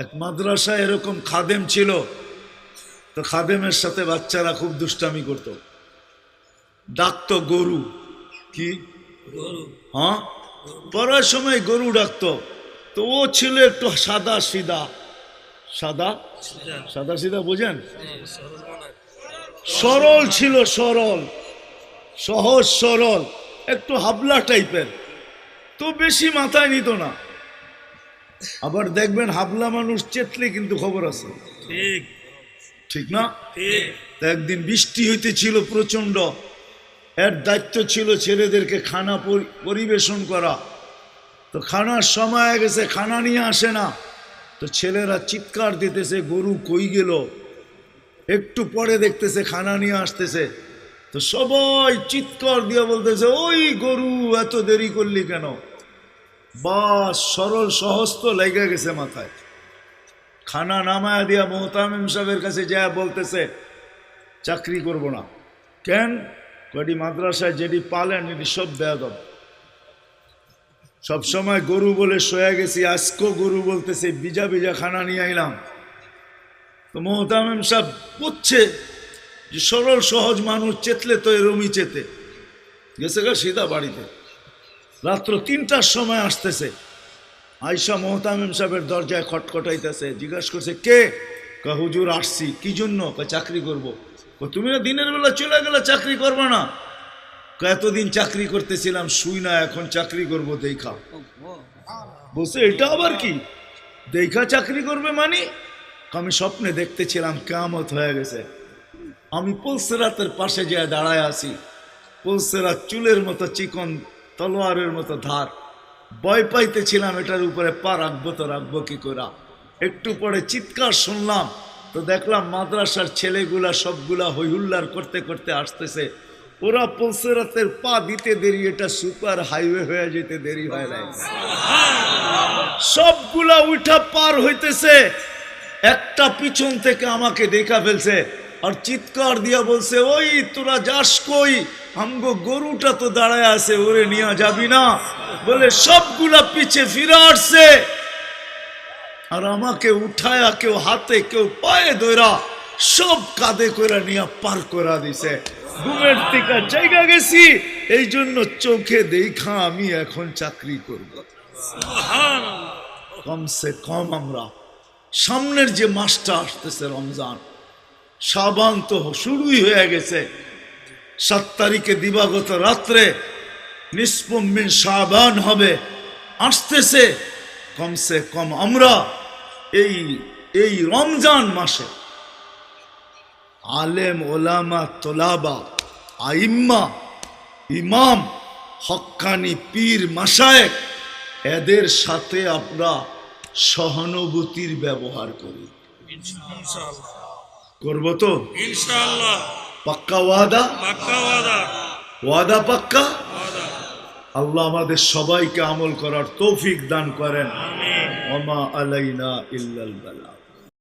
এক মাদ্রাসায় এরকম খাদেম ছিল, তো খাদেমের সাথে বাচ্চারা খুব দুষ্টামি করত, ডাকতো গরু। কি? হ্যাঁ, পড়ার সময় গরু ডাকতো। তো ও ছিল একটু সাদা সিধা, সাদা সাদা সিধা বুঝেন, সরল ছিল, সরল, সহজ সরল, একটু হাবলা টাইপের, তো বেশি মাথায় নিত না। আবার দেখবেন হাবলা মানুষ চেতলে কিন্তু খবর আছে, ঠিক ঠিক না? একদিন বৃষ্টি হইতেছিল প্রচন্ড, এর দায়িত্ব ছিল ছেলেদেরকে খানা পরিবেশন করা। তো খানার সময় গেছে, খানা নিয়ে আসে না, তো ছেলেরা চিৎকার দিতেছে গরু কই গেল। একটু পরে দেখতেছে খানা নিয়ে আসতেছে, তো সবাই চিৎকার দিয়ে বলতেছে ওই গরু এত দেরি করলি কেন? বাস সরল সহজ তো লেগে গেছে মাথায়। খানা নামায়া দিয়া মোহতামিম সাহেবের কাছে যায় বলতেছে চাকরি করব না। কেন? কটি মাদ্রাসায় যেটি পালেন এটি সব বেয়াদব, সবসময় গরু বলে শোয়া গেছি, আজকেও গরু বলতেছে, বিজা বিজা খানা নিয়ে আইলাম। তো মোহতামিম সাহেব বুঝছে যে সরল সহজ মানুষ চেতলে তো এরমই চেতে গেছে গা সিধা বাড়িতে। রাত্র ৩টার সময় আসতেছে, আয়সা মোহতামিম সাহেবের দরজায় খটখটাইতেছে, জিজ্ঞাসা করছে কে? হুজুর আসছি। কি জন্য? চাকরি করব। তুমি না দিনের বেলা চলে গেলে চাকরি করবে না? এতদিন চাকরি করতেছিলাম শুই না, এখন চাকরি করব দেখা। বলছে এটা আবার কি দেখা চাকরি করবে মানে? আমি স্বপ্নে দেখতেছিলাম কিয়ামত হয়ে গেছে, আমি পুলসিরাতের পাশে যেয়ে দাঁড়ায় আছি, পুলসিরাত চুলের মতো চিকন, তলোয়ারের মতো ধার, ভয় পাইতেছিলাম এটার উপরে পা রাখবো তো রাখবো কি করে। একটু পরে চিৎকার শুনলাম, তো দেখলাম মাদ্রাসার ছেলেগুলা সবগুলা হইহুল্লার করতে করতে আসতেছে। ওরা পুলসিরাতের পা দিতে দেরি, এটা সুপার হাইওয়ে হয়ে যেতে দেরি হয় নাই, সবগুলা উঠা পার হইতেছে। একটা পিছন থেকে আমাকে দেখা ফেলছে আর চিৎকার দিয়া বলছে ওই তোরা যাস কই? আমগো গরুটা তো দাঁড়ায় আছে, ওরে নিয়ে যাবি না? বলে সবগুলা পিছে ফিরে আসছে আর আমাকে উঠায়া কেউ হাতে কেউ পায়ে ধরা সব কাঁধে করে নিয়ে পার করা দিছে। ঘুমের থেকে জায়গা গেছি, এই জন্য চোখে দেখা আমি এখন চাকরি করব। কমসে কম আমরা সামনের যে মাসটা আসতেছে রমজান, শাবান তো শুরুই হয়ে গেছে। 7 তারিখে দিবাগত রাত্রে নিসফুম মিন শাবান হবে, আসতেছে। কমসে কম আমরা এই রমজান মাসে আলেম ওলামা তোলাবা আইম্মা ইমাম হক্কানি পীর মাশায়েখ এদের সাথে আমরা সহানুভূতির ব্যবহার করি। করবো তো ইনশাআল্লাহ? পাক্কা ওয়াদা? পাক্কা ওয়াদা। ওয়াদা পাক্কা? আল্লাহ আমাদের সবাইকে আমল করার তৌফিক দান করেন। আমিন। ওয়া মা আলাইনা ইল্লাল বালাগ।